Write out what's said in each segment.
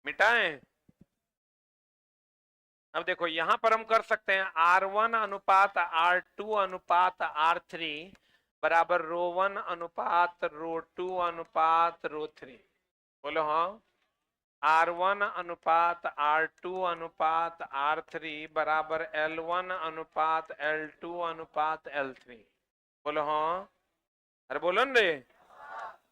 मिटाएं। अब देखो यहां पर हम कर सकते हैं R1 अनुपात R2 अनुपात R3 बराबर रो1 अनुपात रो2 अनुपात रो3। बोलो हाँ। R1 अनुपात R2 अनुपात R3 बराबर L1 अनुपात L2 अनुपात L3। बोलो हाँ। अरे बोलो न रे।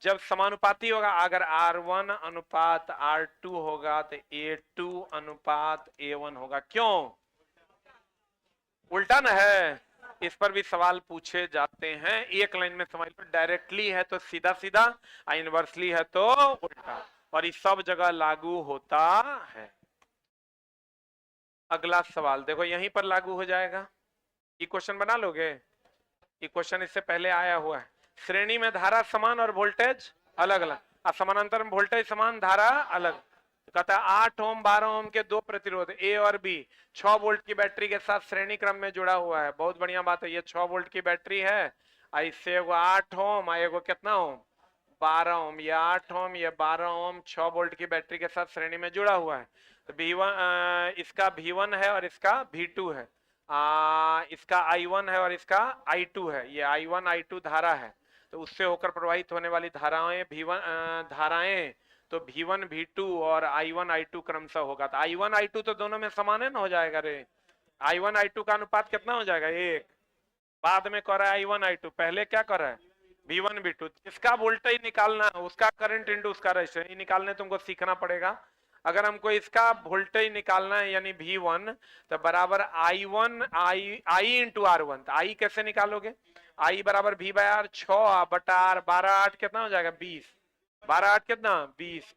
जब समानुपाती होगा, अगर R1 अनुपात R2 होगा तो A2 अनुपात A1 होगा। क्यों? उल्टा न है। इस पर भी सवाल पूछे जाते हैं। एक लाइन में समझ लो, डायरेक्टली है तो सीधा सीधा, इनवर्सली है तो उल्टा, और इस सब जगह लागू होता है। अगला सवाल देखो, यहीं पर लागू हो जाएगा। ये क्वेश्चन बना लोगे? ये क्वेश्चन इससे पहले आया हुआ है। श्रेणी में धारा समान और वोल्टेज अलग अलग, और समानांतर में वोल्टेज समान धारा अलग। कहता है 8 ओम 12 ओम के दो प्रतिरोध ए और बी 6 वोल्ट की बैटरी के साथ श्रेणी क्रम में जुड़ा हुआ है। बहुत बढ़िया बात है। ये 6 वोल्ट की बैटरी है, इससे एगो 8 ओम, एगो कितना ओम 12 ओम। ये 8 ओम, ये 12 ओम 6 वोल्ट की बैटरी के साथ श्रेणी में जुड़ा हुआ है। तो V1 इसका V1 है और इसका V2 है। इसका I1 है और इसका I2 है। ये I1 I2 धारा है, तो उससे होकर प्रवाहित होने वाली धाराएं धाराएं तो V1 V2 और I1 I2 क्रमशः होगा। तो I1 I2 तो दोनों में समान है ना, हो जाएगा रे। I1 I2 का अनुपात कितना हो जाएगा? 1। बाद में कर रहा है I1 I2, पहले क्या कर रहा है? V1 V2। जिसका वोल्टेज निकालना है उसका करंट इंटू उसका रेजिस्टेंस निकालने तुमको सीखना पड़ेगा। अगर हमको इसका वोल्टेज निकालना है यानी V1, तो बराबर I1 I इंटू R1। तो I कैसे निकालोगे? I बराबर V बाय R, 6 बटा R, 12 8 कितना हो जाएगा? 20। 12 8 कितना? 20।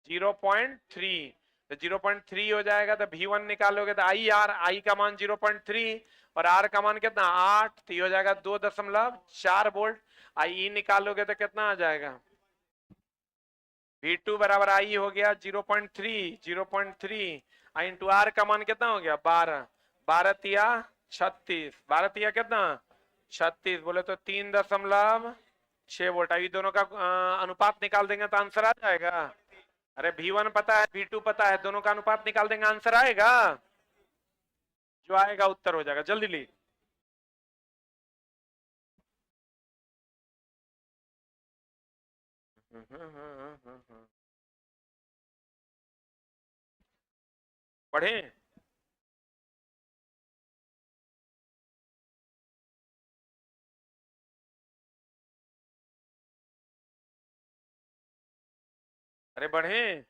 0.3, तो 0.3 हो जाएगा। तो V1 निकालोगे तो I का मान 0.3 और R का मान कितना? 8, तो हो जाएगा 2.4 वोल्ट। I निकालोगे तो कितना आ जाएगा? V2 बराबर I हो गया 0.3 I इंटू R का मान कितना हो गया? 12। 12 तिया 36, 12 तिया कितना? 36। बोले तो 3.6 वोल्ट। अभी दोनों का अनुपात निकाल देंगे तो आंसर आ जाएगा। अरे V1 पता है, V2 पता है, दोनों का अनुपात निकाल देंगे, आंसर आएगा। जो आएगा उत्तर हो जाएगा। जल्दी ली। पढ़े? अरे बढ़े।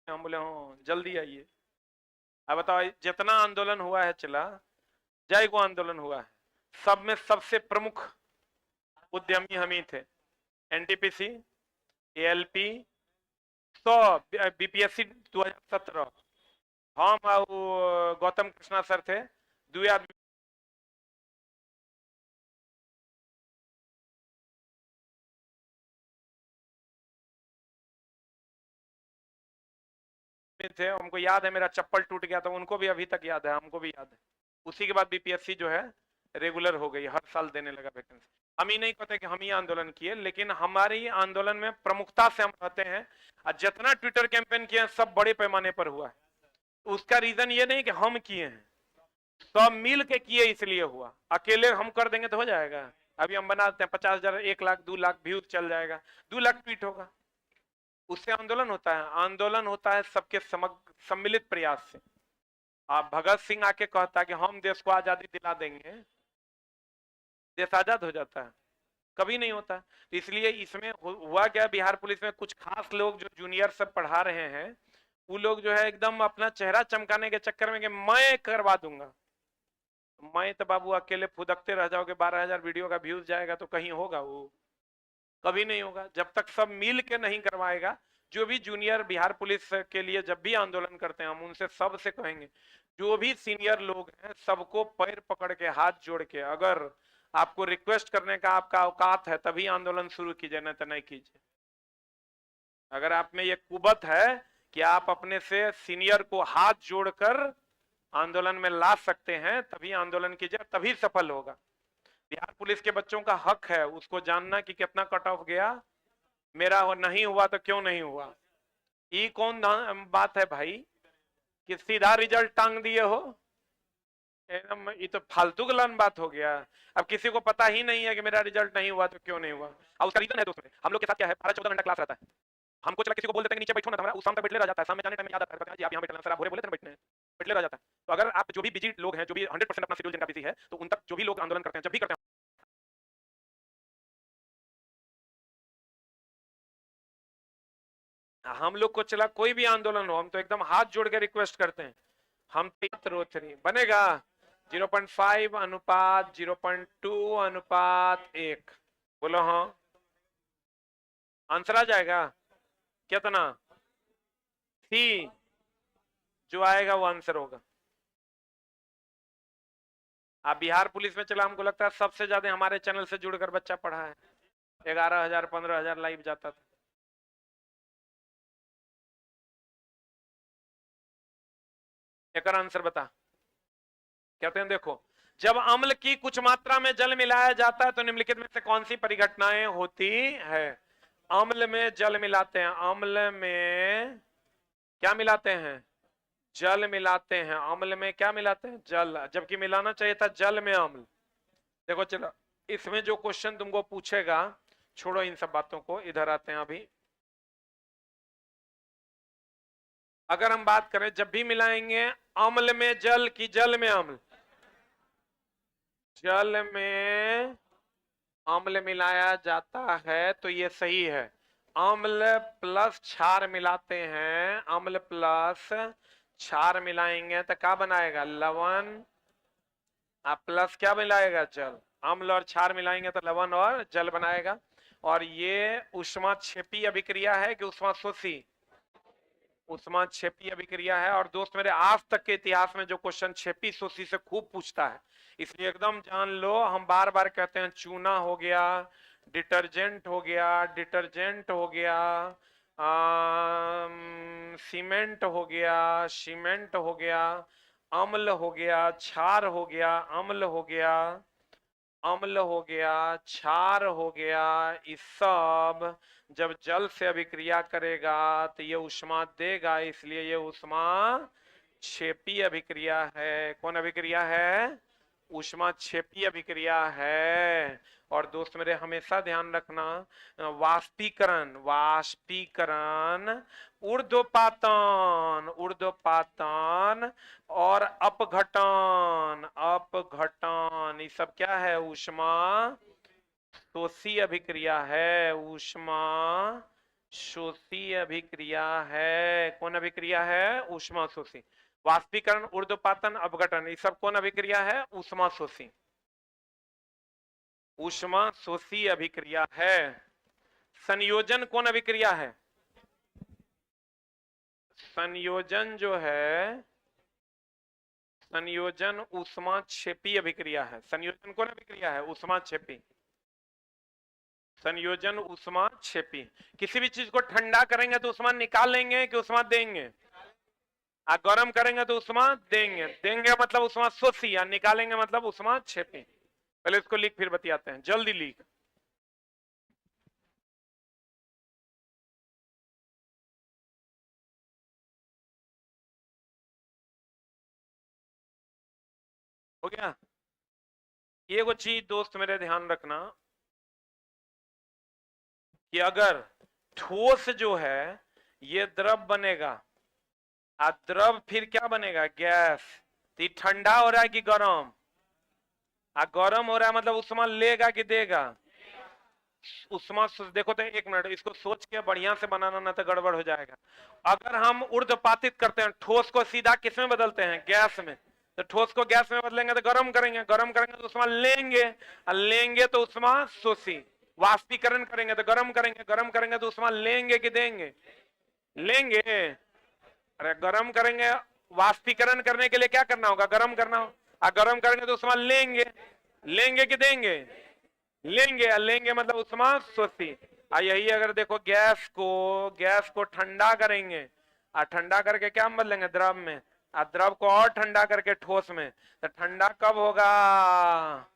हम बोले हाँ जल्दी आइए। अब बताओ, जितना आंदोलन हुआ है चला, जय को आंदोलन हुआ है, सब में सबसे प्रमुख उद्यमी हम ही थे। एनटीपीसी, एएलपी, तो बीपीएससी 2017 हम और गौतम कृष्णा सर थे, दुए आदमी थे। हमको याद है, मेरा चप्पल टूट गया था, उनको भी अभी तक याद है, हमको भी याद है। उसी के बाद बीपीएससी जो है रेगुलर हो गई, हर साल देने लगा वैकेंसी। हम ही नहीं कहते कि हम ही आंदोलन किए, लेकिन हमारी आंदोलन में प्रमुखता से हम रहते हैं। और जितना ट्विटर कैंपेन किए सब बड़े पैमाने पर हुआ है। उसका रीजन ये नहीं कि हम किए हैं, सब मिल के किए इसलिए हुआ। अकेले हम कर देंगे तो हो जाएगा? अभी हम बनाते हैं 50,000 1 लाख 2 लाख व्यूज चल जाएगा, 2 लाख ट्वीट होगा, उससे आंदोलन होता है? आंदोलन होता है सबके सम्मिलित प्रयास से। आप भगत सिंह आके कहता है कि हम देश को आजादी दिला देंगे, देश आजाद हो जाता है? कभी नहीं होता। तो इसलिए इसमें हुआ क्या, बिहार पुलिस में कुछ खास लोग जो जूनियर सब पढ़ा रहे हैं, वो लोग जो है एकदम अपना चेहरा चमकाने के चक्कर में कि मैं करवा दूंगा। मैं तो बाबू अकेले फुदकते रह जाओगे, 12,000 वीडियो का व्यूज जाएगा तो कहीं होगा? वो कभी नहीं होगा जब तक सब मिल के नहीं करवाएगा। जो भी जूनियर बिहार पुलिस के लिए जब भी आंदोलन करते हैं, हम उनसे सबसे कहेंगे, जो भी सीनियर लोग हैं सबको पैर पकड़ के हाथ जोड़ के, अगर आपको रिक्वेस्ट करने का आपका औकात है तभी आंदोलन शुरू कीजिए, नहीं तो नहीं कीजिए। अगर आप में ये कुबत है कि आप अपने से सीनियर को हाथ जोड़कर आंदोलन में ला सकते हैं, तभी आंदोलन कीजिए, तभी सफल होगा। बिहार पुलिस के बच्चों का हक है उसको जानना कि कितना कट ऑफ गया, मेरा नहीं हुआ तो क्यों नहीं हुआ। ये कौन बात है भाई कि सीधा रिजल्ट टांग दिए हो, एकदम ये तो फालतू गलन बात हो गया। अब किसी को पता ही नहीं है कि मेरा रिजल्ट नहीं हुआ तो क्यों नहीं हुआ, और उसका रीजन है दोस्तों, हम लोग के साथ क्या है, 12-14 घंटा क्लास रहता है, हमको चला किसी को बोल देते हैं कि नीचे बैठो ना, हमारा उस शाम तक बैठले रह जाता है, शाम में जाने टाइम में याद आता है जी आप यहाँ बैठना, सर आप भोरे बोले थे ना बैठने, बैठले रह जाता है। तो अगर आप जो भी बिजी लोग हैं, जो भी 100% अपना शेड्यूल जिनका बिजी है, तो उन तक जो भी लोग आंदोलन करते हैं, जब भी करते हैं, हम लोग को चला कोई भी आंदोलन हो, हम तो एकदम हाथ जोड़ के रिक्वेस्ट करते हैं, हम 3 बनेगा 0.5 अनुपात 0.2 अनुपात 1, बोलो हाँ, आंसर आ जाएगा कितना, सी जो आएगा वो आंसर होगा। आप बिहार पुलिस में चला, हमको लगता है सबसे ज्यादा हमारे चैनल से जुड़कर बच्चा पढ़ा है, 11,000 15,000 लाइव जाता था। एक आंसर बता, कहते हैं देखो, जब अम्ल की कुछ मात्रा में जल मिलाया जाता है तो निम्नलिखित में से कौन सी परिघटनाएं होती है। अम्ल में जल मिलाते हैं, अम्ल में क्या मिलाते हैं, जल मिलाते हैं, अम्ल में क्या मिलाते हैं, जल, जबकि मिलाना चाहिए था जल में अम्ल। देखो चलो, इसमें जो क्वेश्चन तुमको पूछेगा, छोड़ो इन सब बातों को, इधर आते हैं अभी। अगर हम बात करें, जब भी मिलाएंगे अम्ल में जल की जल में अम्ल, जल में अम्ल मिलाया जाता है तो ये सही है। अम्ल प्लस क्षार मिलाते हैं, अम्ल प्लस क्षार मिलाएंगे तो क्या बनाएगा, लवण, प्लस क्या मिलाएगा, जल। अम्ल और क्षार मिलाएंगे तो लवण और जल बनाएगा। और ये ऊष्माक्षेपी अभिक्रिया है कि ऊष्माशोषी, ऊष्माक्षेपी अभिक्रिया है। और दोस्त मेरे, आज तक के इतिहास में जो क्वेश्चन क्षेपी शोषी से खूब पूछता है, इसलिए एकदम जान लो, हम बार बार कहते हैं चूना हो गया, डिटर्जेंट हो गया, डिटर्जेंट हो गया, सीमेंट हो गया, सीमेंट हो गया, अम्ल हो गया, क्षार हो गया, अम्ल हो गया, अम्ल हो गया, क्षार हो गया, इस सब जब जल से अभिक्रिया करेगा तो ये ऊष्मा देगा, इसलिए ये ऊष्मा क्षेपी अभिक्रिया है। कौन अभिक्रिया है, ऊष्मा क्षेपी अभिक्रिया है। और दोस्त मेरे हमेशा ध्यान रखना, वाष्पीकरण, वाष्पीकरण, ऊर्ध्वपातन, ऊर्ध्वपातन और अपघटन, अपघटन, ये सब क्या है, ऊष्मा शोषी अभिक्रिया है, ऊष्मा शोषी अभिक्रिया है। कौन अभिक्रिया है, ऊष्मा शोषी। वाष्पीकरण, ऊर्ध्वपातन, अपघटन, ये सब कौन अभिक्रिया है, ऊष्मा शोषी, ऊष्मा शोषी अभिक्रिया है। संयोजन कौन अभिक्रिया है, संयोजन जो है, संयोजन ऊष्माक्षेपी अभिक्रिया है। संयोजन कौन अभिक्रिया है, ऊष्माक्षेपी, संयोजन ऊष्माक्षेपी। किसी भी चीज को ठंडा करेंगे तो ऊष्मा निकाल लेंगे कि ऊष्मा देंगे, गर्म करेंगे तो ऊष्मा देंगे, देंगे मतलब ऊष्मा शोषी, या निकालेंगे मतलब ऊष्माक्षेपी। पहले इसको लिख फिर बतियाते हैं, जल्दी लिख। हो गया। ये वो चीज दोस्त मेरे ध्यान रखना कि अगर ठोस जो है ये द्रव बनेगा, द्रव फिर क्या बनेगा, गैस, तो ठंडा हो रहा है कि गर्म, गर्म हो रहा है मतलब ऊष्मा लेगा कि देगा, ऊष्मा। देखो तो एक मिनट, इसको सोच के बढ़िया से बनाना, ना तो गड़बड़ हो जाएगा। अगर हम ऊर्ध्वपातित करते हैं, ठोस को सीधा किस में बदलते हैं, गैस में, तो ठोस को गैस में बदलेंगे तो गर्म करेंगे, गर्म करेंगे तो ऊष्मा लेंगे, लेंगे तो ऊष्मा शोषी। वाष्पीकरण करेंगे तो गर्म करेंगे, गर्म करेंगे तो ऊष्मा लेंगे कि देंगे, लेंगे। अरे गर्म करेंगे, वाष्पीकरण करने के लिए क्या करना होगा, गर्म करना होगा, गर्म करेंगे तो ऊष्मा लेंगे, लेंगे कि देंगे, लेंगे, लेंगे मतलब ऊष्मा शोषी। यही अगर देखो गैस को ठंडा करेंगे और ठंडा करके क्या हम बदलेंगे द्रव में, और द्रव को और ठंडा करके ठोस में, तो ठंडा कब होगा,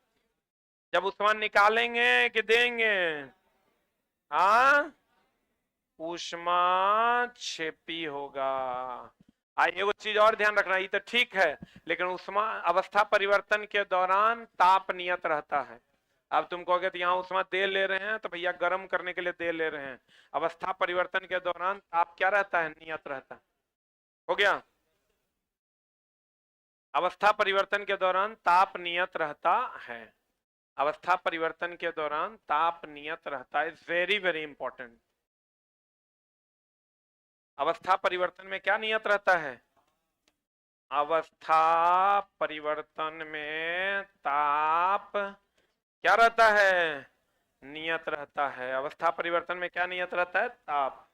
जब ऊष्मा निकालेंगे कि देंगे, हाँ ऊष्मा क्षेपी होगा। एगो चीज और ध्यान रखना, ये तो ठीक है, लेकिन ऊष्मा अवस्था परिवर्तन के दौरान ताप नियत रहता है। अब तुम कहोगे तो यहाँ ऊष्मा दे ले रहे हैं तो भैया गर्म करने के लिए दे ले रहे हैं, अवस्था परिवर्तन के दौरान ताप क्या रहता है, नियत रहता है। हो गया, अवस्था परिवर्तन के दौरान ताप नियत रहता है, अवस्था परिवर्तन के दौरान ताप नियत रहता है, वेरी वेरी इंपॉर्टेंट। अवस्था परिवर्तन में क्या नियत रहता है, अवस्था परिवर्तन में ताप क्या रहता है, नियत रहता है। अवस्था परिवर्तन में क्या नियत रहता है, ताप।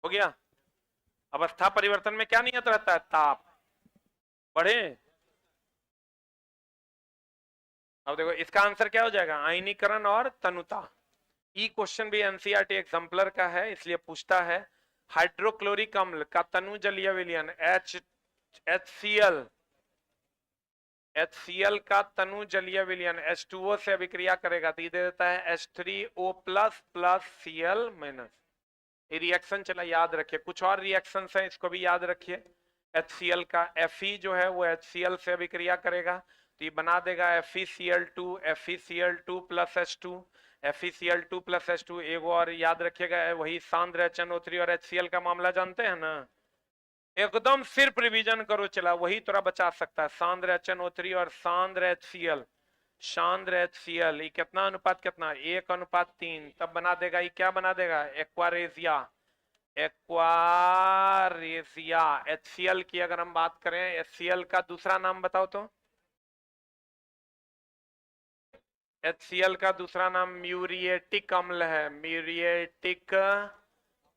हो गया, अवस्था परिवर्तन में क्या नियत रहता है, ताप। बढ़े, अब देखो इसका आंसर क्या हो जाएगा, आयनीकरण और तनुता। ई क्वेश्चन भी एनसीईआरटी एग्जाम्पलर का है, इसलिए पूछता है हाइड्रोक्लोरिक अम्ल का तनु जलीय विलयन HCl का तनु जलीय विलयन H2O से अभिक्रिया करेगा तो ये दे देता है H3O plus plus Cl minus. ये रिएक्शन चला याद रखिए, कुछ और रिएक्शन है इसको भी याद रखिए। HCl का Fe जो है वो HCl से अभिक्रिया करेगा तो ये बना देगा FeCl2 plus H2, FeCl2 plus H2। एगो और याद रखिएगा, वही सांद्र HNO3 और HCl का मामला जानते हैं ना, एकदम सिर्फ रिवीजन करो चला, वही थोड़ा बचा सकता है। सांद्र HNO3 और सांद्र HCl, सांद्र HCl ये कितना अनुपात, कितना 1:3, तब बना देगा, ये क्या बना देगा, एक्वारेजिया। एक्वारेजिया HCl की अगर हम बात करें, HCl का दूसरा नाम बताओ तो, HCl का दूसरा नाम म्यूरिएटिक अम्ल है, म्यूरिएटिक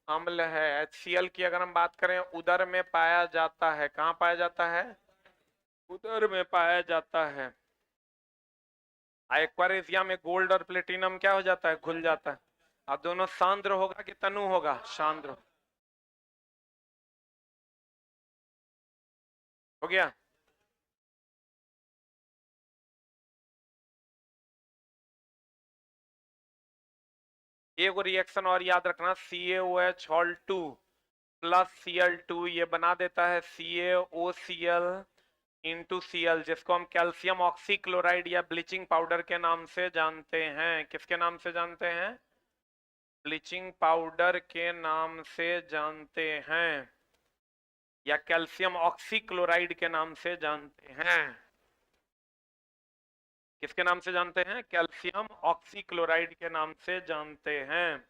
अम्ल है। HCl की अगर हम बात करें, उदर में पाया जाता है, कहाँ पाया जाता है, उदर में पाया जाता है। एक्वारेजिया में गोल्ड और प्लेटिनम क्या हो जाता है, घुल जाता है। अब दोनों सांद्र होगा कि तनु होगा, सांद्र। हो गया, एक रिएक्शन और याद रखना, CaOH हॉल 2 प्लस Cl2 ये बना देता है CaOCl इंटू Cl, जिसको हम कैल्शियम ऑक्सीक्लोराइड या ब्लीचिंग पाउडर के नाम से जानते हैं। किसके नाम से जानते हैं, ब्लीचिंग पाउडर के नाम से जानते हैं, या कैल्शियम ऑक्सीक्लोराइड के नाम से जानते हैं। किसके नाम से जानते हैं, कैल्शियम ऑक्सीक्लोराइड के नाम से जानते हैं।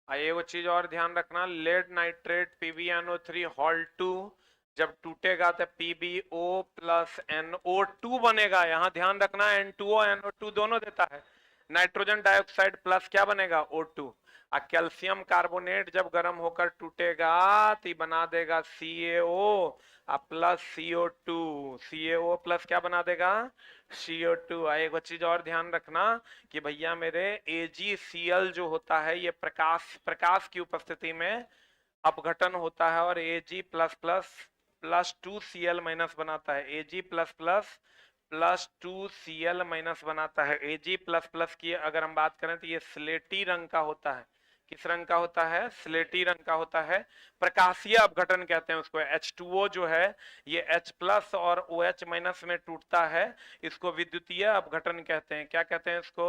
वो चीज और ध्यान रखना, लेड नाइट्रेट PbNO3 हॉल 2 जब टूटेगा तो PbO प्लस NO2 बनेगा। यहां ध्यान रखना, N2O NO2 दोनों देता है। नाइट्रोजन डाइऑक्साइड प्लस क्या बनेगा, O2। कैल्शियम कार्बोनेट जब गर्म होकर टूटेगा तो बना देगा CaO plus CO2, CaO plus क्या बना देगा, CO2। एक चीज और ध्यान रखना कि भैया मेरे AgCl जो होता है ये प्रकाश की उपस्थिति में अपघटन होता है और Ag plus plus plus 2Cl minus बनाता है। Ag plus plus plus 2Cl minus बनाता है। Ag प्लस प्लस की अगर हम बात करें तो ये स्लेटी रंग का होता है। किस रंग का होता है, स्लेटी रंग का होता है। प्रकाशीय अपघटन कहते हैं उसको। H2O जो है ये H प्लस और OH माइनस में टूटता है, इसको विद्युतीय अपघटन कहते हैं। क्या कहते हैं इसको,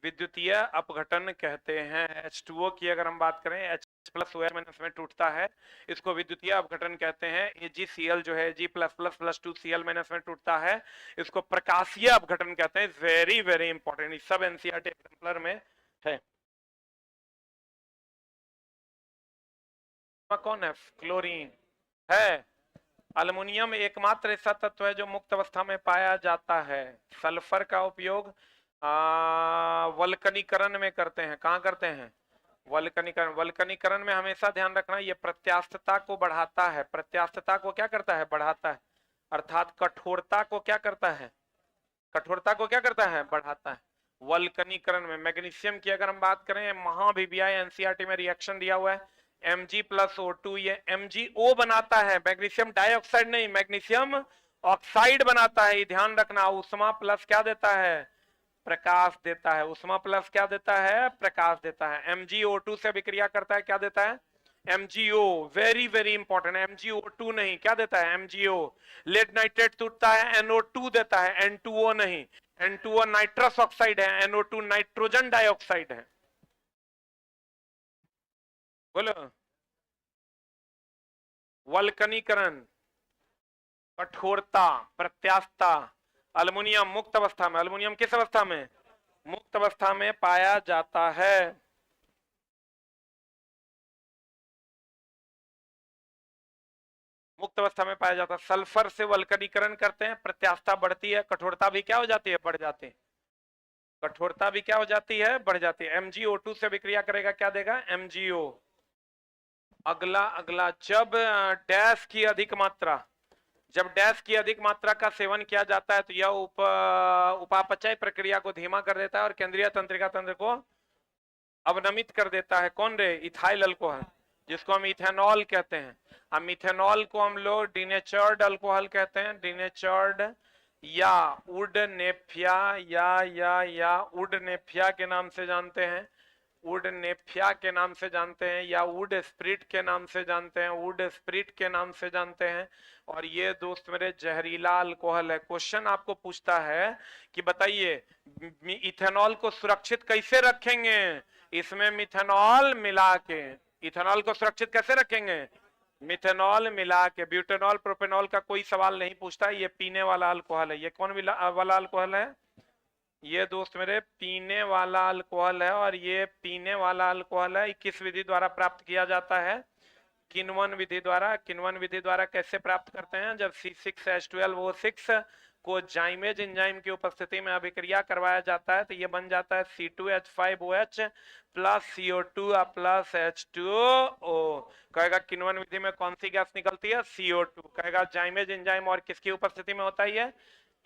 विद्युतीय अपघटन कहते हैं। H2O की अगर हम बात करें, H प्लस OH माइनस में टूटता है, इसको विद्युतीय अपघटन कहते हैं। AgCl जो है Ag plus plus plus 2Cl minus में टूटता है, इसको प्रकाशीय अपघटन कहते हैं। वेरी वेरी इंपॉर्टेंट, सब एनसीईआरटी एग्जाम्पलर में है। कौन है, क्लोरीन है। अल्युमिनियम एकमात्र ऐसा तत्व है जो मुक्त अवस्था में पाया जाता है। सल्फर का उपयोग वल्कनीकरण में करते हैं। कहाँ करते हैं? वल्कनीकरण। वल्कनीकरण में हमेशा ध्यान रखना ये प्रत्यास्थता को बढ़ाता है। प्रत्यास्थता को क्या करता है? बढ़ाता है। अर्थात कठोरता को क्या करता है? कठोरता को क्या करता है? बढ़ाता है। वल्कनीकरण में मैग्नीशियम की अगर हम बात करें, महाभिवियाय एनसीईआरटी में रिएक्शन दिया हुआ है Mg+O2, ये MgO बनाता है, मैग्नीशियम डाइऑक्साइड नहीं, मैग्नीशियम ऑक्साइड बनाता है। ये ध्यान रखना। उष्मा प्लस क्या देता है? प्रकाश देता है। उष्मा प्लस क्या देता है? प्रकाश देता है। MgO2 से अभिक्रिया करता है, क्या देता है? MgO। Very very important. MgO2 नहीं, क्या देता है? MgO। लेड नाइट्रेट टूटता है, NO2 देता है, N2O नहीं। N2O नाइट्रस ऑक्साइड है, NO2 नाइट्रोजन डाइऑक्साइड है। बोलो। वल्कनीकरण, कठोरता, प्रत्यास्थता। अल्युमिनियम मुक्त अवस्था में, अल्युमिनियम किस अवस्था में? मुक्त अवस्था में पाया जाता है। मुक्त अवस्था में पाया जाता है। सल्फर से वल्कनीकरण करते हैं, प्रत्यास्थता बढ़ती है, कठोरता भी क्या हो जाती है? बढ़ जाती है। कठोरता भी क्या हो जाती है? बढ़ जाती है। MgO2 से विक्रिया करेगा, क्या देगा? MgO। अगला अगला, जब डैश की अधिक मात्रा, जब डैश की अधिक मात्रा का सेवन किया जाता है तो यह उपापचय प्रक्रिया को धीमा कर देता है और केंद्रीय तंत्रिका तंत्र को अवनमित कर देता है। कौन रे? इथाइल अल्कोहल, जिसको हम इथेनॉल कहते हैं। हम इथेनॉल को हम लोग डिनेचर्ड अल्कोहल कहते हैं, डिनेचर्ड या वुड नेफिया या वुड नेफिया के नाम से जानते हैं, वुड नेफिया के नाम से जानते हैं, या वुड स्प्रिट के नाम से जानते हैं, वुड स्प्रिट के नाम से जानते हैं। और ये दोस्त मेरे जहरीला अल्कोहल है। क्वेश्चन आपको पूछता है कि बताइए इथेनॉल को सुरक्षित कैसे रखेंगे? इसमें मिथेनॉल मिला के। इथेनॉल को सुरक्षित कैसे रखेंगे? मिथेनॉल मिला के। ब्यूटेनॉल प्रोपेनॉल का कोई सवाल नहीं पूछता। ये पीने वाला अल्कोहल है। ये कौन वाला अल्कोहल है? ये दोस्त मेरे पीने वाला अल्कोहल है। और ये पीने वाला अल्कोहल है, किस विधि द्वारा प्राप्त किया जाता है? किण्वन विधि द्वारा। किण्वन विधि द्वारा कैसे प्राप्त करते हैं? जब C6H12O6 को जाइमेज एंजाइम की उपस्थिति में अभिक्रिया करवाया जाता है तो ये बन जाता है C2H5OH plus CO2 plus H2O। कहेगा किण्वन विधि में कौन सी गैस निकलती है? CO2। कहेगा जाइमेज एंजाइम और किसकी उपस्थिति में होता है? ये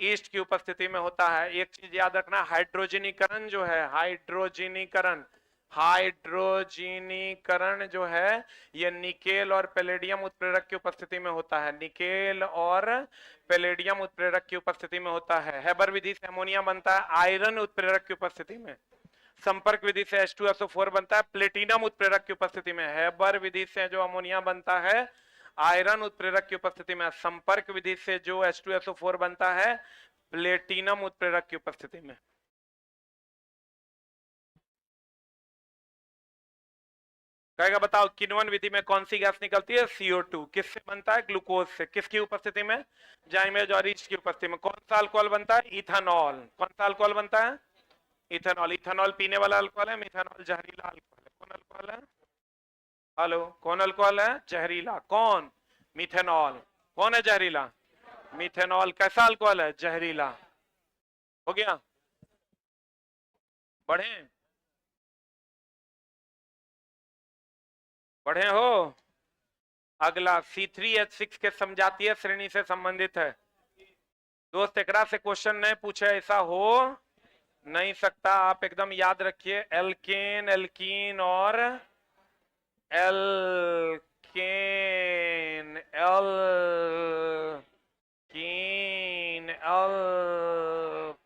ईस्ट की उपस्थिति में होता है। एक चीज याद रखना, हाइड्रोजनीकरण जो है, हाइड्रोजनीकरण, हाइड्रोजनीकरण जो है ये निकेल और पैलेडियम उत्प्रेरक की उपस्थिति में होता है। निकेल और पैलेडियम उत्प्रेरक की उपस्थिति में होता है। हैबर विधि से अमोनिया बनता है आयरन उत्प्रेरक की उपस्थिति में। संपर्क विधि से H2SO4 बनता है प्लेटिनम उत्प्रेरक की उपस्थिति में। हैबर विधि से जो अमोनिया बनता है आयरन उत्प्रेरक की उपस्थिति में। संपर्क विधि से जो H2SO4 बनता है प्लेटिनम उत्प्रेरक की उपस्थिति में। कहेगा बताओ किण्वन विधि में कौन सी गैस निकलती है? CO2। किससे बनता है? ग्लूकोज से। किसकी उपस्थिति में? जाइमेज और ईस्ट की उपस्थिति में। कौन सा अल्कोहल बनता है? इथेनॉल। कौन सा अल्कोहल बनता है? इथेनॉल। इथेनॉल पीने वाला अल्कोहल है, मिथेनॉल जहरीला अल्कोहल है। कौन अल्कोहल है? हेलो, कौन अल्कोहल है? जहरीला। कौन? मिथेनॉल। कौन है जहरीला? मिथेनॉल। कैसा अल्कोहल है? जहरीला। हो गया? बढ़े? बढ़े हो? अगला C3H6 के समजातीय श्रेणी से संबंधित है। दोस्त एकरा से क्वेश्चन नहीं पूछे, ऐसा हो नहीं सकता। आप एकदम याद रखिए, एल्केन, एल्कीन और alkane, alkene,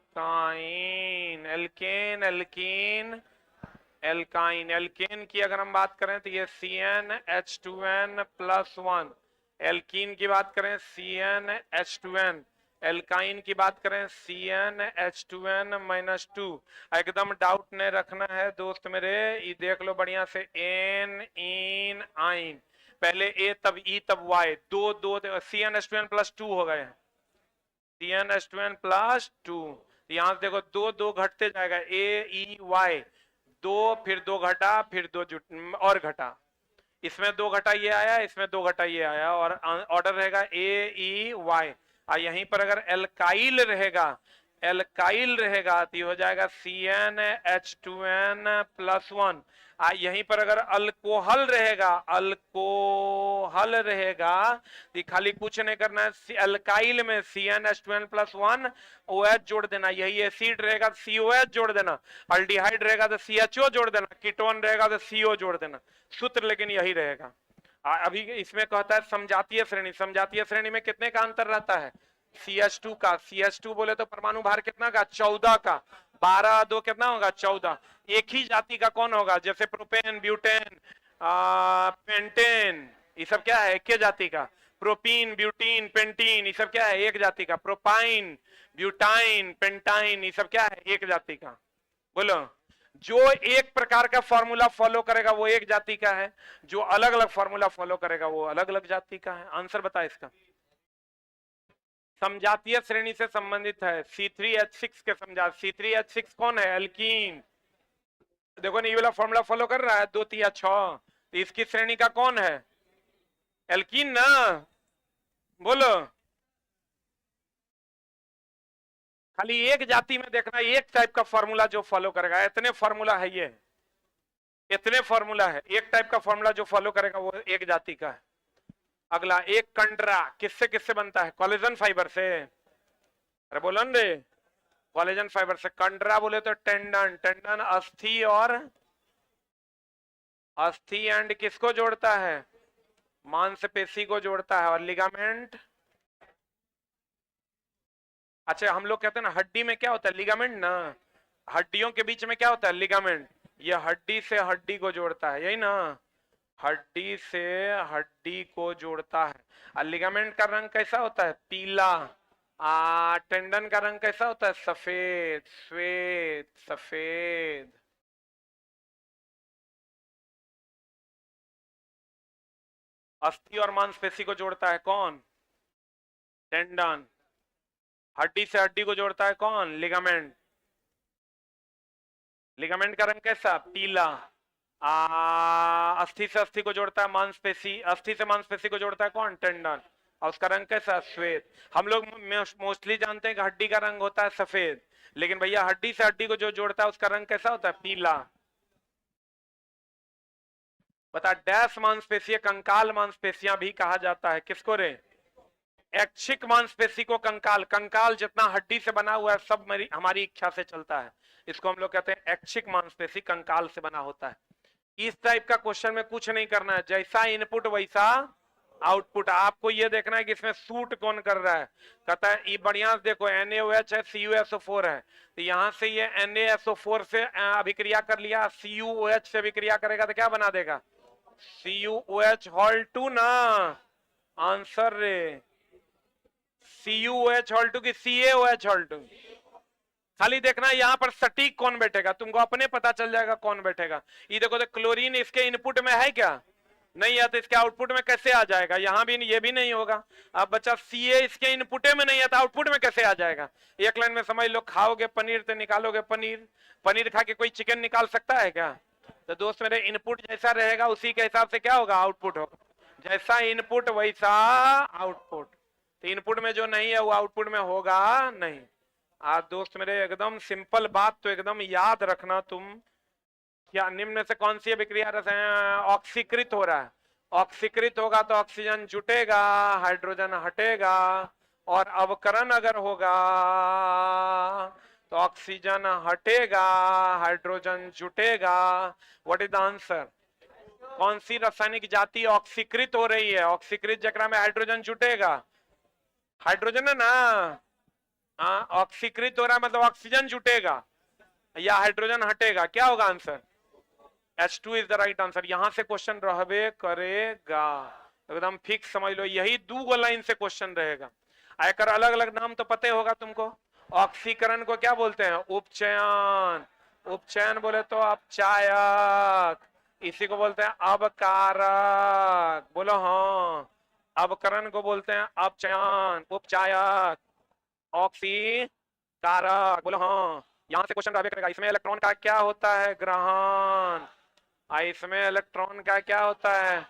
alkyne, alkane, alkene, alkyne. Alkane की अगर हम बात करें तो ये CnH2n+1। एल्कीन की बात करें CnH2n। एल्काइन की बात करें CnH2n-2। एकदम डाउट नहीं रखना है दोस्त मेरे, ये देख लो बढ़िया से। एन, इन, आइन, पहले ए तब ई तब वाई, दो दो CnH2n+2 हो गए हैं। CnH2n+2। यहां से देखो दो दो घटते जाएगा, ए ई वाई, दो फिर दो घटा फिर दो और घटा। इसमें दो घटा ये आया, इसमें दो घटा ये आया, और ऑर्डर रहेगा ए ई वाई। यहीं पर अगर एल्काइल रहेगा एल्काइल रहेगा तो ये हो जाएगा CnH2n+1। यहीं पर अगर अल्कोहल रहेगा, अल्कोहल रहेगा तो खाली कुछ नहीं करना है, अल्काइल में CnH2n+1 OH जोड़ देना, यही एसिड रहेगा तो COH जोड़ देना, अल्डिहाइड रहेगा तो CHO जोड़ देना, कीटोन रहेगा तो CO जोड़ देना, सूत्र लेकिन यही रहेगा। अभी इसमें कहता है समजातीय श्रेणी, समजातीय श्रेणी में कितने का अंतर रहता है? CH2 का, CH2 बोले तो परमाणु भार कितना का? 14 का, 12 2 कितना होगा? 14। एक ही जाति का कौन होगा? जैसे प्रोपेन, ब्यूटेन, पेंटेन, ये सब क्या है? एक ही जाति का। प्रोपीन, ब्यूटीन, पेंटीन, ये सब क्या है? एक जाति का। प्रोपाइन, ब्यूटाइन, पेंटाइन, ये सब क्या है? एक जाति का। बोलो, जो एक प्रकार का फॉर्मूला फॉलो करेगा वो एक जाति का है, जो अलग अलग फॉर्मूला फॉलो करेगा वो अलग अलग जाति का है। आंसर बता इसका। समजातीय श्रेणी से संबंधित है C3H6 के समझा। C3H6 कौन है? एल्कीन। देखो ना, ये वाला फॉर्मूला फॉलो कर रहा है 2 3 6, तो इसकी श्रेणी का कौन है? एल्कीन ना। बोलो, खाली एक जाति में देखना, एक टाइप का फॉर्मूला जो फॉलो करेगा। इतने फॉर्मूला है, ये इतने फॉर्मूला है, एक टाइप का फॉर्मूला जो फॉलो करेगा वो एक जाति का है। अगला, एक कंडरा किससे किससे बनता है? कोलेजन फाइबर से। अरे बोलो रे, कोलेजन फाइबर से। कंडरा बोले तो टेंडन, टेंडन अस्थि और अस्थि एंड किसको जोड़ता है? मांसपेशी को जोड़ता है। और लिगामेंट, अच्छा हम लोग कहते हैं ना हड्डी में क्या होता है? लिगामेंट ना। हड्डियों के बीच में क्या होता है? लिगामेंट। ये हड्डी से हड्डी को जोड़ता है, यही ना, हड्डी से हड्डी को जोड़ता है। और लिगामेंट का रंग कैसा होता है? पीला। टेंडन का रंग कैसा होता है? सफेद, श्वेत, सफेद। अस्थि और मांसपेशी को जोड़ता है कौन? टेंडन। हड्डी से हड्डी को जोड़ता है कौन? लिगामेंट। लिगामेंट का रंग कैसा? पीला। अस्थि से अस्थि को जोड़ता है मांसपेशी, अस्थि से मांसपेशी को जोड़ता है कौन? टेंडन। और उसका रंग कैसा? श्वेत। हम लोग मोस्टली जानते हैं कि हड्डी का रंग होता है सफेद, लेकिन भैया हड्डी से हड्डी को जो जोड़ता है उसका रंग कैसा होता है? पीला। बता, डैश मांसपेशी, कंकाल मांसपेशियां भी कहा जाता है। किसको रे? ऐच्छिक मांसपेशी को कंकाल। कंकाल जितना हड्डी से बना हुआ है सब हमारी इच्छा से चलता है, इसको हम लोग कहते हैं ऐच्छिक मांसपेशी, कंकाल से बना होता है। इस टाइप का क्वेश्चन में कुछ नहीं करना है, जैसा इनपुट वैसा आउटपुट। आपको ये देखना है कि इसमें सूट कौन कर रहा है। कहता है ये बढ़िया देखो, NaOH है, CuSO4 है, तो यहां से ये NaSO4 से अभिक्रिया कर लिया, CuOH से अभिक्रिया करेगा तो क्या बना देगा? CuOH हॉल 2 ना। आंसर रे, CuOH हॉल 2 की CaOH हॉल 2। खाली देखना है यहाँ पर सटीक कौन बैठेगा, तुमको अपने पता चल जाएगा कौन बैठेगा। ये देखो तो क्लोरीन इसके इनपुट में है क्या? नहीं है, तो इसके आउटपुट में कैसे आ जाएगा? यहाँ भी ये भी नहीं होगा। अब बच्चा Ca इसके इनपुटे में नहीं है तो आउटपुट में कैसे आ जाएगा? एक लाइन में समझ लो, खाओगे पनीर तो निकालोगे पनीर, पनीर खा के कोई चिकन निकाल सकता है क्या? तो दोस्त मेरे, इनपुट जैसा रहेगा उसी के हिसाब से क्या होगा? आउटपुट होगा। जैसा इनपुट वैसा आउटपुट। तो इनपुट में जो नहीं है वो आउटपुट में होगा नहीं। दोस्त मेरे, एकदम सिंपल बात तो एकदम याद रखना तुम। क्या निम्न से कौन सी अभिक्रिया रसायन ऑक्सीकृत हो रहा है? ऑक्सीकृत होगा तो ऑक्सीजन जुटेगा, हाइड्रोजन हटेगा, और अवकरण अगर होगा तो ऑक्सीजन हटेगा, हाइड्रोजन जुटेगा। What is the answer? कौन सी रासायनिक जाति ऑक्सीकृत हो रही है? ऑक्सीकृत जकरा में हाइड्रोजन जुटेगा, हाइड्रोजन है ना। ऑक्सीकृत हो रहा है मतलब ऑक्सीजन जुटेगा या हाइड्रोजन हटेगा, क्या होगा answer? H2 is the right answer. यहां से क्वेश्चन रहबे करेगा, एकदम फिक्स समझ लो, यही 2 लाइन से क्वेश्चन रहेगा। आयकर अलग अलग नाम तो पता होगा तुमको। ऑक्सीकरण को क्या बोलते हैं? उपचयन। उपचयन बोले तो अपचायक, इसी को बोलते हैं अबकारक। बोलो हाँ। अबकरण को बोलते हैं अपचयन, उपचायक, ऑक्सीकारक। बोलो हाँ। यहां से क्वेश्चन करेगा, इसमें इलेक्ट्रॉन का क्या होता है? ग्रहण। इसमें इलेक्ट्रॉन का क्या होता है?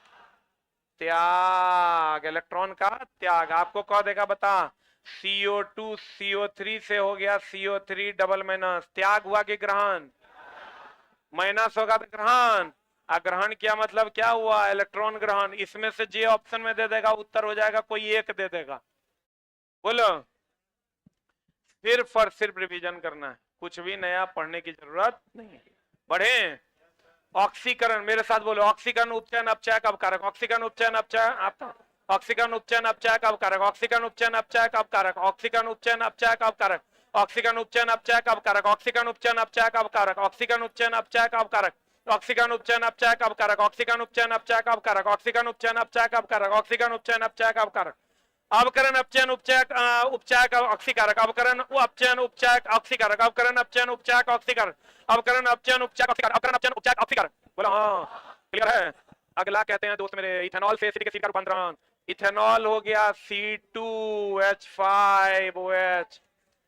त्याग। इलेक्ट्रॉन का त्याग। आपको कह देगा बता CO2 CO3 से हो गया CO3 डबल माइनस, त्याग हुआ कि ग्रहण, माइनस होगा तो ग्रहण, ग्रहण किया मतलब क्या हुआ, इलेक्ट्रॉन ग्रहण। इसमें से जे ऑप्शन में दे देगा उत्तर हो जाएगा, कोई एक दे देगा, बोलो। सिर्फ और सिर्फ रिवीजन करना है, कुछ भी नया पढ़ने की जरूरत नहीं है। बढ़े। ऑक्सीकरण, मेरे साथ बोलो, ऑक्सीकरण उपचयन अपचय कब कारक, ऑक्सीकरण उपचयन अपचय, ऑक्सीकरण उपचयन अपचय कब कारक, ऑक्सीकरण उपचयन अपचय कब कारक, ऑक्सीकरण उपचयन अपचय कब कारक, ऑक्सीकरण उपचयन अपचय कब कारक, ऑक्सीकरण उपचयन अपचय कब कारक, ऑक्सीकरण उपचयन अपचय कब कारक, ऑक्सीकरण उपचयन अपचय कब कारक, ऑक्सीकरण उपचयन अपचय कब कारक, ऑक्सीकरण उपचयन अपचय कब कारक, ऑक्सीकरण उपचयन अपचय कब कारक, अवकरण अपचयन उपचयक उपचयक ऑक्सीकारक, अवकरण अपचयन उपचयक ऑक्सीकारक, अवकरण अपचयन उपचयक ऑक्सीकारक, अवकरण अपचयन उपचयक ऑक्सीकारक, अवकरण अपचयन उपचयक ऑक्सीकारक। बोलो हाँ, क्लियर है। अगला कहते हैं दोस्त मेरे, इथेनॉल से एसिटिक एसिड का रूपांतरण। इथेनॉल हो गया C2H5OH,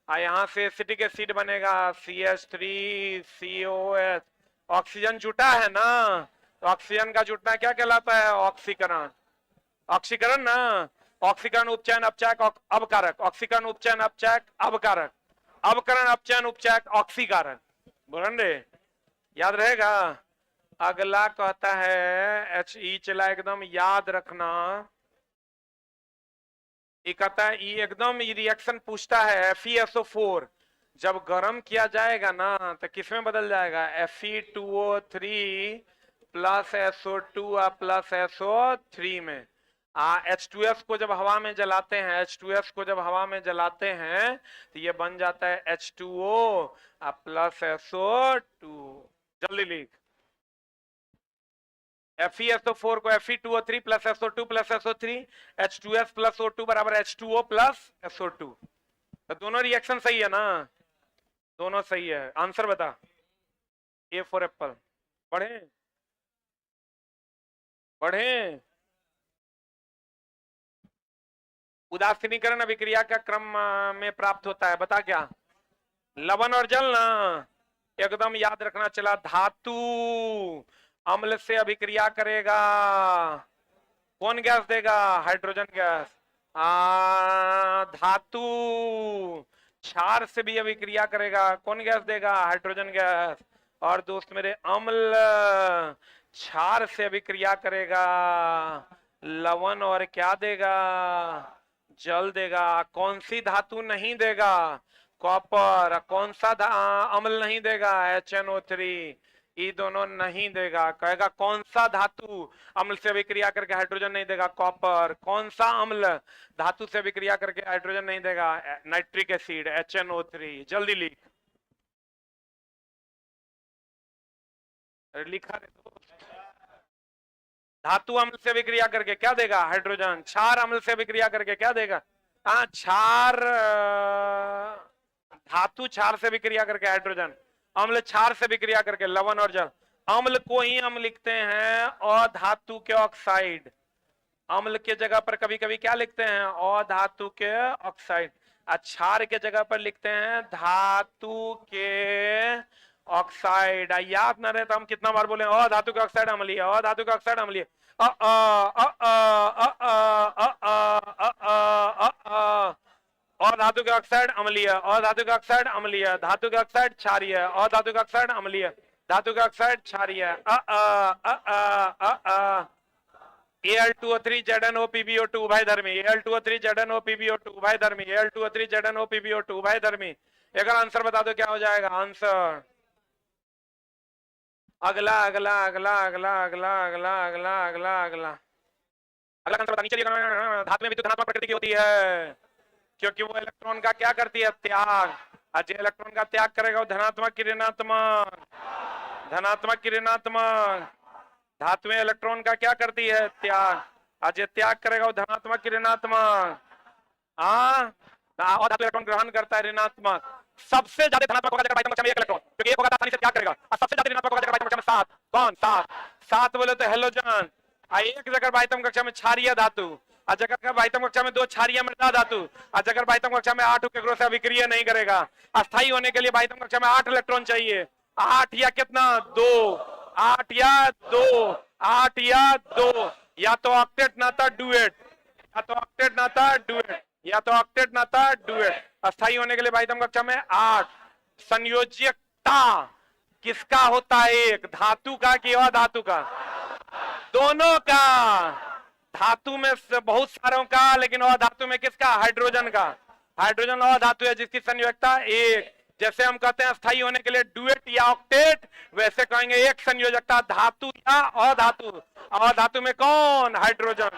यहां से एसिटिक एसिड बनेगा CH3COH। ऑक्सीजन जुटा है ना, तो ऑक्सीजन का जुटना क्या कहलाता है, ऑक्सीकरण, ऑक्सीकरण ना। ऑक्सीकरण उपचयन अपचयक अवकारक, ऑक्सीकरण उपचयन अपचयक अवकारक, अवकरण अपचयन उपचयक ऑक्सीकारक। बोलन रे, याद रहेगा। अगला कहता है HE, चला एकदम याद रखना। ये कहता है ये एकदम ये रिएक्शन पूछता है FeSO4 जब गर्म किया जाएगा ना तो किसमें बदल जाएगा, Fe2O3 plus SO2 plus SO3 में। H2S को जब हवा में जलाते हैं, H2S को जब हवा में जलाते हैं तो ये बन जाता है H2O प्लस SO2। जल्दी लिख, FeSO4 को Fe2O3 plus SO2 plus SO3, H2S plus O2 बराबर H2O प्लस SO2। तो दोनों रिएक्शन सही है ना, दोनों सही है। आंसर बता, A फॉर एप्पल। पढ़े पढ़े। उदासीनीकरण अभिक्रिया का क्रम में प्राप्त होता है, बता क्या, लवण और जल ना, एकदम याद रखना। चला, धातु अम्ल से अभिक्रिया करेगा, कौन गैस देगा, हाइड्रोजन गैस। धातु क्षार से भी अभिक्रिया करेगा, कौन गैस देगा, हाइड्रोजन गैस। और दोस्त मेरे, अम्ल क्षार से अभिक्रिया करेगा, लवण और क्या देगा, जल देगा। कौन सी धातु नहीं देगा, कॉपर। कौन सा अम्ल नहीं देगा, HNO3। ये दोनों नहीं देगा। कहेगा कौन सा धातु अम्ल से अभिक्रिया करके हाइड्रोजन नहीं देगा, कॉपर। कौन सा अम्ल धातु से अभिक्रिया करके हाइड्रोजन नहीं देगा, नाइट्रिक एसिड, HNO3। जल्दी लिख, लिखा धातु अम्ल से अभिक्रिया करके क्या देगा, हाइड्रोजन। क्षार अम्ल से अभिक्रिया करके क्या देगा, क्षार, धातु क्षार से अभिक्रिया करके हाइड्रोजन, अम्ल क्षार से अभिक्रिया करके लवण और जल। अम्ल को ही हम लिखते हैं अधातु के ऑक्साइड, अम्ल के जगह पर कभी कभी क्या लिखते हैं, अधातु के ऑक्साइड। क्षार के जगह पर लिखते हैं धातु के ऑक्साइड। याद ना रहे तो हम कितना बार बोले, अधातु के ऑक्साइड अम्लीय, अधातु के ऑक्साइड अम्लीय, अधातु के ऑक्साइड अम्लीय, अधातु के ऑक्साइड अम्लीय, धातु के ऑक्साइड क्षारीय, अधातु के ऑक्साइड अम्लीय, धातु के ऑक्साइड क्षारीय। Al2O3 ZnOPbO2 उभयधर्मी, Al2O3 ZnOPbO2 उभयधर्मी, Al2O3 ZnOPbO2 उभयधर्मी। एक आंसर बता दो क्या हो जाएगा आंसर। अगला अगला अगला अगला अगला अगला अगला अगला अगला अगला आंसर बतानी चाहिए। धातु में विद्युत धनात्मक प्रकृति की होती है क्योंकि वो इलेक्ट्रॉन का क्या करती है, त्याग। आज इलेक्ट्रॉन का त्याग करेगा वो धनात्मक की ऋणात्मक, धनात्मक की ऋणात्मक। धातु में इलेक्ट्रॉन का क्या करती है, त्याग। आज ये त्याग करेगा वो धनात्मक की ऋणात्मक। और धातु इलेक्ट्रॉन ग्रहण करता है ऋणात्मक। सबसे ज्यादा धनात्मक होगा जगह बाह्यतम कक्षा में एक इलेक्ट्रॉन, क्योंकि एक होगा तो आसानी से त्याग करेगा। और सबसे ज्यादा ऋणात्मक होगा जगह बाह्यतम कक्षा में 7। कौन 7? 7 बोले तो हेलोजन। एक जगह बाह्यतम कक्षा में क्षारीय धातु, और जगह बाह्यतम कक्षा में 2 क्षारीय मृदा धातु, और जगह बाह्यतम कक्षा में 8 केकरो से अभिक्रिया नहीं करेगा। अस्थायी होने के लिए बाह्यतम कक्षा में 8 इलेक्ट्रॉन चाहिए। 8 या कितना, 2, 8 या 2, 8 या 2, या तो ऑक्टेट ना था डुएट, या तो ऑक्टेट ना था डुएट। या तो ऑक्टेट ना था डुएट। अस्थाई होने के लिए भाई तुम कक्षा में 8। संयोजकता किसका होता है? एक धातु का कि अधातु का? दोनों का। धातु में बहुत सारों का, लेकिन अधातु में किसका? हाइड्रोजन का। हाइड्रोजन अधातु है जिसकी संयोजकता एक। जैसे हम कहते हैं अस्थाई होने के लिए डुएट या ऑक्टेट, वैसे कहेंगे एक संयोजकता धातु या अधातु। अधातु में कौन? हाइड्रोजन।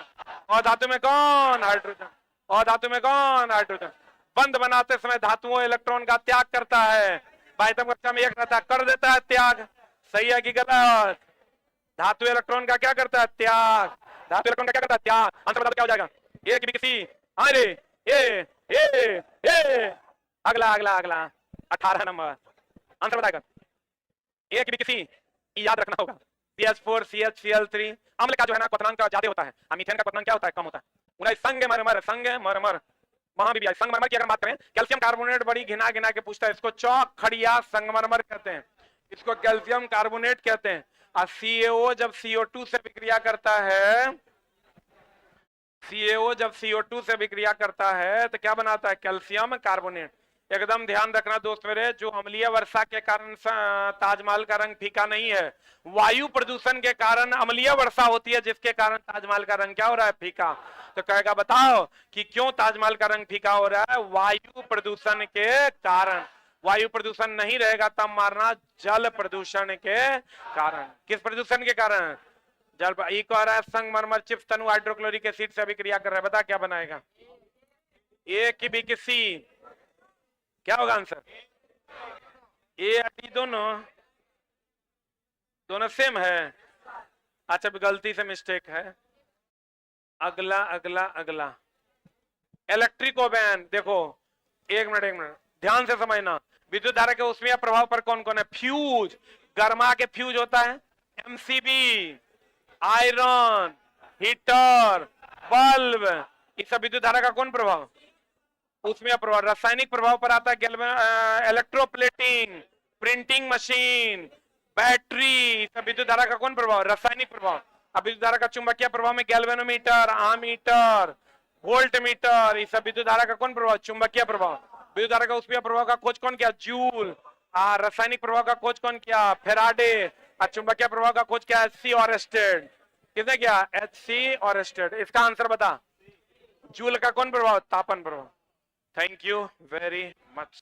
अधातु में कौन? हाइड्रोजन। अधातु में कौन? हाइड्रोजन। बंध बनाते समय धातुओं इलेक्ट्रॉन का त्याग करता है। बाह्यतम कक्षा में एक रहता है, कर देता है त्याग। सही है कि गलत? धातु इलेक्ट्रॉन का क्या करता है? त्याग। धातु इलेक्ट्रॉन का क्या करता है? त्याग। आंसर बता दो क्या हो जाएगा? एक भी किसी। अरे ये अगला अगला अगला 18 नंबर आंसर बताएगा। एक भी किसी याद रखना होगा। CH4 CHCl3 अम्ल का जो है ना क्वथनांक ज्यादा होता है, मीथेन का क्वथनांक क्या होता है? कम होता है। संग मरमर वहां भी संगमरमर की अगर बात करें, कैल्शियम कार्बोनेट बड़ी घिना घिना के पूछता है। इसको चौक खड़िया संगमरमर कहते हैं, इसको कैल्शियम कार्बोनेट कहते हैं। और CaO जब CO2 से विक्रिया करता है, CaO जब CO2 से विक्रिया करता है तो क्या बनाता है? Calcium carbonate. एकदम ध्यान रखना दोस्त मेरे, जो अम्लीय वर्षा के कारण ताजमहल का रंग फीका नहीं है, वायु प्रदूषण के कारण अम्लीय वर्षा होती है, जिसके कारण ताजमहल का रंग क्या हो रहा है? फीका। तो कहेगा बताओ कि क्यों ताजमहल का रंग फीका हो रहा है? वायु प्रदूषण के कारण। वायु प्रदूषण नहीं रहेगा तब मारना जल प्रदूषण के कारण। किस प्रदूषण के कारण? जल। एक और है संगमरमर चिप्स तनु हाइड्रोक्लोरिक एसिड से अभिक्रिया कर रहा है, बता क्या बनाएगा? एक भी किसी क्या होगा आंसर? ए और डी दोनों सेम है। अच्छा गलती से मिस्टेक है। अगला अगला अगला इलेक्ट्रिकोबैन। देखो एक मिनट ध्यान से समझना। विद्युत धारा के ऊष्मीय प्रभाव पर कौन कौन है? फ्यूज, गर्मा के फ्यूज होता है। MCB, आयरन, हीटर, बल्ब, इस सब विद्युत धारा का कौन प्रभाव? ऊष्मीय प्रभाव। रासायनिक प्रभाव पर आता है इलेक्ट्रोप्लेटिंग, प्रिंटिंग मशीन, बैटरी, सब विद्युत धारा का कौन प्रभाव? रासायनिक प्रभाव। अब विद्युत धारा का चुंबकीय प्रभाव में गैल्वेनोमीटर, आमीटर, वोल्ट मीटर, इस सब विद्युत धारा का कौन प्रभाव? चुंबकीय प्रभाव। विद्युत धारा का ऊष्मीय प्रभाव का खोज कौन किया? जूल। रासायनिक प्रभाव का खोज कौन किया? फेराडे। और चुंबकीय प्रभाव का खोज किया? HC ऑरेस्टेड। किसने किया? HC ऑरेस्टेड। इसका आंसर बता। जूल का कौन प्रभाव? तापन प्रभाव। Thank you very much.